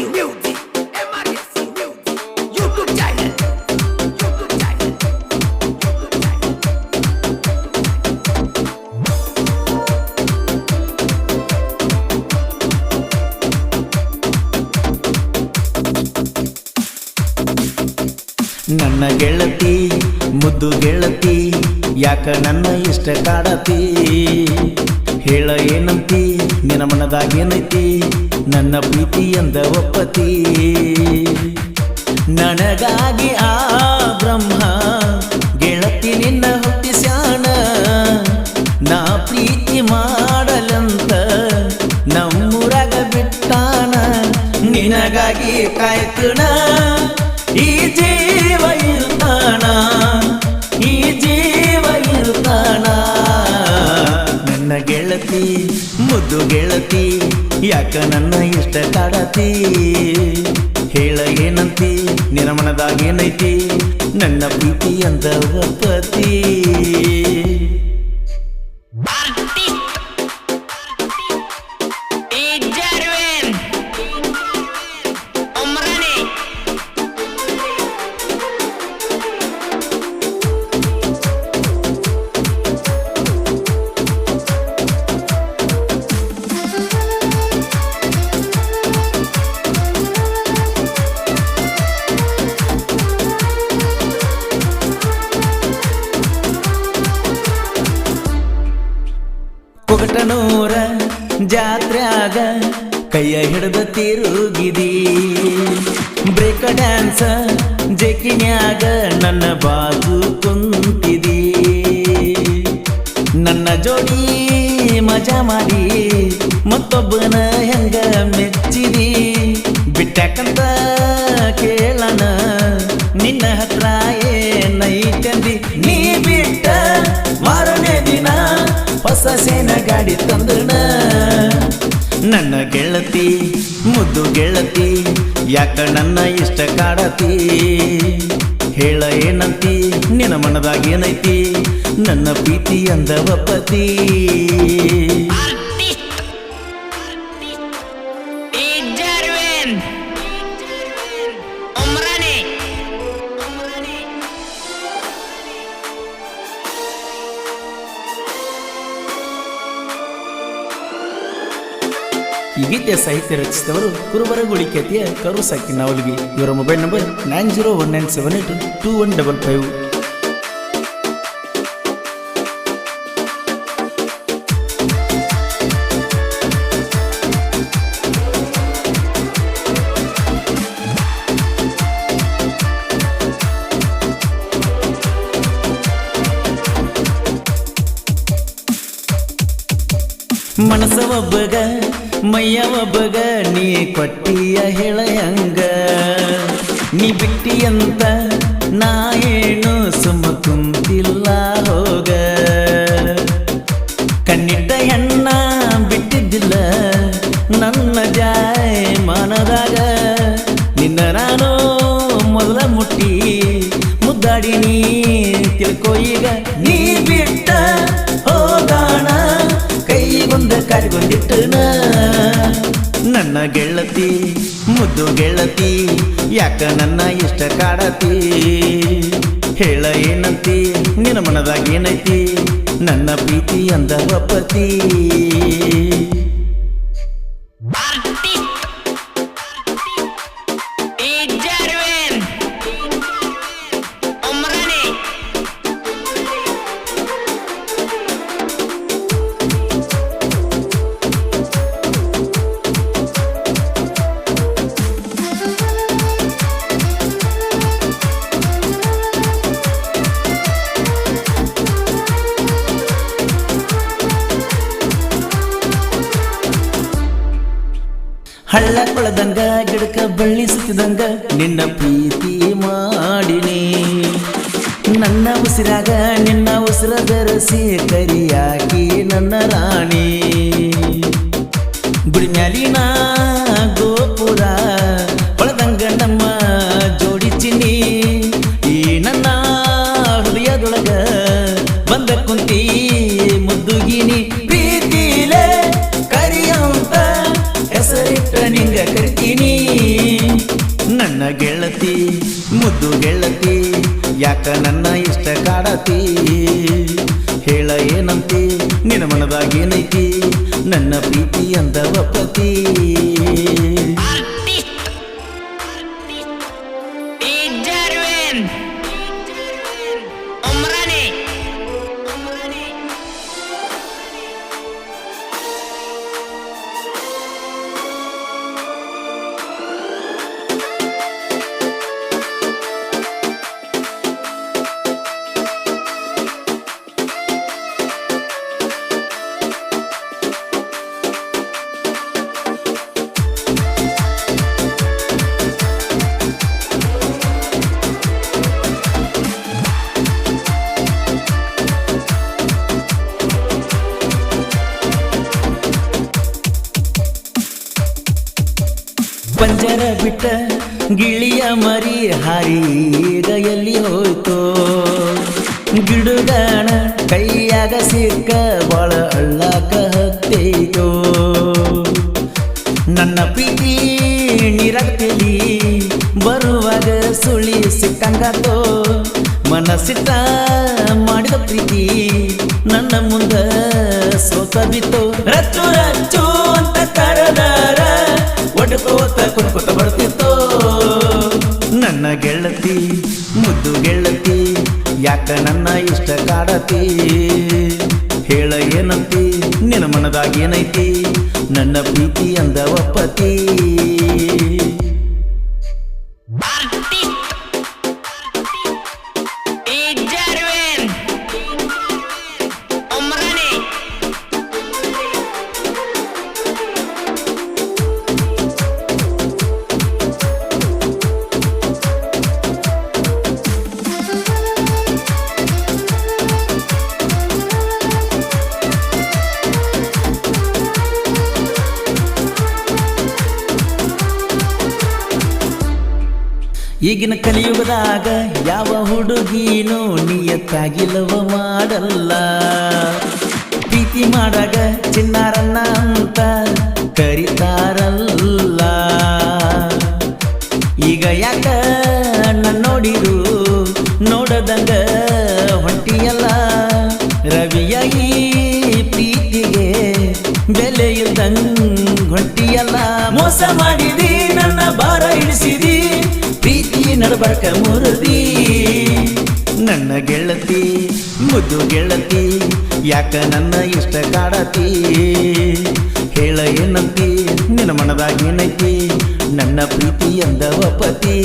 Music, MRSC Music, YouTube channel, YouTube channel, YouTube channel. ನನ್ನ ಗೆಳತಿ ಮುದ್ದು ಗೆಳತಿ ಯಾಕ ನನ್ನ ಇಷ್ಟ ಕಾಡತಿ ಹೇಳ ಏನಂತಿ ನಿನ್ನ ಮನದಾಗೇನೈತಿ ನನ್ನ ಪ್ರೀತಿ ಎಂದ ಒಪ್ಪತಿ ನನಗಾಗಿ ಆ ಬ್ರಹ್ಮ ಗೆಳತಿ ನಿನ್ನ ಹುಟ್ಟಿಸ್ಯಾನ ನಾ ಪ್ರೀತಿ ಮಾಡಲಂತ ನಮ್ಮೂರಾಗ ಬಿಟ್ಟಾನ ನಿನಗಾಗಿ ಕಾಯ್ತುಣ ಈ ಜೀವ ಇರ್ತಾನ ಈ ಜೀವ ಇರ್ತಾನ ನನ್ನ ಗೆಳತಿ ಮುದ್ದು ಗೆಳತಿ ಯಾಕ ನನ್ನ ಇಷ್ಟ ಕಾಡತಿ ಹೇಳ ಏನಂತಿ ನಿನ್ನ ಮನದಾಗೇನೈತಿ ನನ್ನ ಪ್ರೀತಿ ಅಂತ ಒಪ್ಪತಿ ಕೊಗಟನೂರ ಜಾತ್ರ್ಯಾಗ ಕೈಯ ಹಿಡಿದ ತಿರುಗಿದಿ ಬ್ರೇಕ್ ಡ್ಯಾನ್ಸ ಜೆಕಿನ್ಯಾಗ ನನ್ನ ಬಾಜು ಕುಂತಿದಿ ನನ್ನ ಜೋಡಿ ಮಜಾ ಮಾಡಿ ಮತ್ತೊಬ್ಬನ ಹೆಂಗ ಮೆಚ್ಚಿದಿ ಬಿಟ್ಟಾಕಂತ ಕೇಳಣ ನಿನ್ನ ಹತ್ರ ಏನೈತಂದಿ ನೀ ಬಿಟ್ಟ ಮಾರನೇ ದಿನ ಹೊಸ ಸೇನ ಗಾಡಿ ತಂದಣ ನನ್ನ ಗೆಳತಿ ಮುದ್ದು ಗೆಳತಿ ಯಾಕ ನನ್ನ ಇಷ್ಟ ಕಾಡತಿ ಹೇಳ ಏನಂತಿ ನಿನ್ನ ಮನದಾಗೇನೈತಿ ನನ್ನ ಪ್ರೀತಿ ಅಂದ ಒಪ್ಪತಿ ಈ ಗೀತೆಯ ಸಾಹಿತ್ಯ ರಚಿಸಿದವರು ಕುರುಬರಗುಳಿ ಖ್ಯಾತಿಯ ಕರು ಸಾಕಿ ನಾವಲ್ಗಿ ಇವರ ಮೊಬೈಲ್ ನಂಬರ್ 9019782155. ಮನಸ ಒಬ್ಬಗ ಮೈಯ ಒಬ್ಬಗ ನೀ ಕೊಟ್ಟಿಯ ಹೇಳಯಂಗ ನೀ ಬಿಟ್ಟಿಯಂತ ನಾ ಏನು ಸುಮ್ಮ ಕುಂತಿಲ್ಲ ಹೋಗ ಕಣ್ಣಿಟ್ಟ ಹೆಣ್ಣ ಬಿಟ್ಟಿದ್ದಿಲ್ಲ ನನ್ನ ಜಾಯ ಮಾನದಾಗ ನಿನ್ನ ನಾನು ಮೊದಲ ಮುಟ್ಟಿ ಮುದ್ದಾಡಿ ನೀ ತಿಳ್ಕೊ ಈಗ ನೀ ಬಿಟ್ಟ ಹೋಗಾಣ ಕೈಗೊಂದ ಕಾರಿಗೊಂದಿಟ್ಟನ ನನ್ನ ಗೆಳತಿ ಮುದ್ದು ಗೆಳತಿ ಯಾಕ ನನ್ನ ಇಷ್ಟ ಕಾಡತಿ ಹೇಳ ಏನಂತಿ ನಿನ್ನ ಮನದಾಗೇನೈತಿ ನನ್ನ ಪ್ರೀತಿ ಅಂದ ಒಪ್ಪತಿ ಹಳ್ಳ ಕೊಳದಂಗ ಗಿಡಕ ಬಳ್ಳಿ ಸುತ್ತಿದಂಗ ನಿನ್ನ ಪ್ರೀತಿ ಮಾಡಿನಿ ನನ್ನ ಉಸಿರಾಗ ನಿನ್ನ ಉಸಿರ ಬೆರೆಸಿ ಕರಿಯಾಗಿ ನನ್ನ ರಾಣಿ ಗುಡಿಮ್ಯಾಲಿನ ಗೋಪುರ ಕೊಳದಂಗ ನಮ್ಮ ಜೋಡಿ ಚಿನ್ನಿ ಈ ನನ್ನ ಹೃದಯದೊಳಗ ಬಂದ ಕುಂತಿ ಮುದ್ದುಗಿನಿ ಪ್ರೀತಿಲೇ ಕರಿಯಂತ ಹೆಸರಿಟ್ಟ ನಿಂಗ ಕರಿತೀನಿ ನನ್ನ ಗೆಳತಿ ಮುದ್ದು ಗೆಳತಿ ಯಾಕ ನನ್ನ ಇಷ್ಟ ಕಾಡತಿ ಹೇಳ ಏನಂತಿ ನಿನ್ನ ಮನದಾಗೇನೈತಿ ನನ್ನ ಪ್ರೀತಿ ಅಂದವ ಪತಿ ಪಂಜರ ಬಿಟ್ಟ ಗಿಳಿಯ ಮರಿ ಹಾರೀಗ ಎಲ್ಲಿ ಹೋಯ್ತೋ ಗಿಡುಗಣ ಕೈಯಾಗ ಸಿಕ್ಕ ಬಾಳ ಅಳ್ಳಾಕ ಹತ್ತೈತೋ ನನ್ನ ಪ್ರೀತಿ ನೀರಾಗ್ತಿಲಿ ಬರುವಾಗ ಸುಳಿ ಸಿಕ್ಕಂಗಾತೋ ಮನಸ್ಸಿಟ್ಟ ಮಾಡಿದ ಪ್ರೀತಿ ನನ್ನ ಮುಂದ ಸೋತ ಬಿತ್ತು ರಚ್ಚು ರಚ್ಚು ಅಂತ ಕರೆದಾರ ಒಡ್ಕೋತ ಕುಡ್ಕೋತ ಬರ್ತಿತ್ತೋ ನನ್ನ ಗೆಳತಿ ಮುದ್ದು ಗೆಳತಿ ಯಾಕ ನನ್ನ ಇಷ್ಟ ಕಾಡತಿ ಹೇಳ ಏನಂತಿ ನಿನ್ನ ಮನದಾಗೇನೈತಿ ನನ್ನ ಪ್ರೀತಿ ಅಂದವ ಪತಿ ಈಗಿನ ಕಲಿಯುಗದಾಗ ಯಾವ ಹುಡುಗಿನೂ ನಿಯತ್ತಾಗಿಲ್ಲವ ಮಾಡಲ್ಲ ಪ್ರೀತಿ ಮಾಡಾಗ ಚಿನ್ನಾರನ್ನ ಅಂತ ಕರಿತಾರಲ್ಲ ಈಗ ಯಾಕ ನನ್ನೋಡಿರು ನೋಡದಂಗ ಹೊಂಟಿಯಲ್ಲ ರವಿಯ ಈ ಪ್ರೀತಿಗೆ ಬೆಲೆ ಇಲ್ದಂಗ ಹೊಂಟಿಯಲ್ಲ ಮೋಸ ಮಾಡಿದಿ ನನ್ನ ಭಾರ ಇಳಿಸಿದಿ ಪ್ರೀತಿ ನಡಬರ್ಕ ಮುರಿದಿ ನನ್ನ ಗೆಳತಿ ಮುದ್ದು ಗೆಳತಿ ಯಾಕ ನನ್ನ ಇಷ್ಟ ಕಾಡತಿ ಹೇಳ ಏನಂತಿ ನಿನ್ನ ಮನದಾಗೇನೈತಿ ನನ್ನ ಪ್ರೀತಿ ಎಂದವ ಪತಿ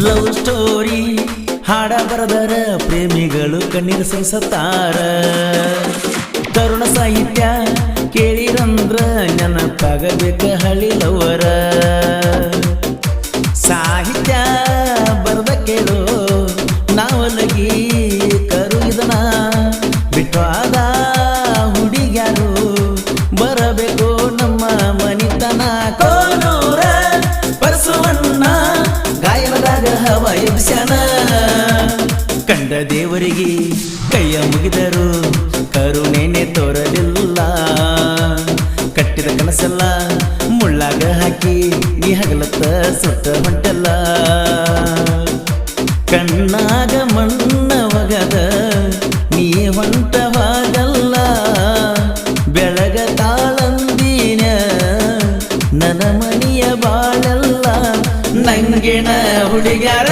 ಲವ್ ಸ್ಟೋರಿ ಹಾಡ ಬರದರ ಪ್ರೇಮಿಗಳು ಕಣ್ಣೀರು ಸುರಿಸತಾರ ಕರುಣ ಸಾಹಿತ್ಯ ಕೇಳಿರಂದ್ರ ನೆನಪಾಗಬೇಕ ಹಳ್ಳಿ ಲವರ ಸಾಹಿತ್ಯ ಬರದ ಕೇಳು ನಾವಲಗಿ ಕರು ಇದನ ಬಿಟ್ಟಾದ ಹುಡುಗ್ಯಾರು ಬರಬೇಕು ನಮ್ಮ ಮನಿತನ ಕೋನೂರ ಪರಸುವನ್ನ ಗಾಯನದಾಗ ಹವ ಎಬ್ಸ್ಯಾನ ಕಂಡ ದೇವರಿಗೆ ಕೈಯ ಮುಗಿದರು ಕರುಣೆನೆ ತೋರಲಿಲ್ಲ ಕಟ್ಟಿದ ಕನಸೆಲ್ಲ ಮುಳ್ಳಾಗ ಹಾಕಿ ನೀ ಹಗಲತ್ತ ಸುತ್ತ ಹೊಂಟಲ್ಲ ಕಣ್ಣಾಗ ಮಣ್ಣವಗದ ನೀ ಹೊಂಟವಾಗಲ್ಲ ಬೆಳಗ ತಾಳಂದಿನ ನನ್ನ ಮನಿಯ ಬಾಳಲ್ಲ ನಂಗೆನ ಹುಡುಗ್ಯಾರ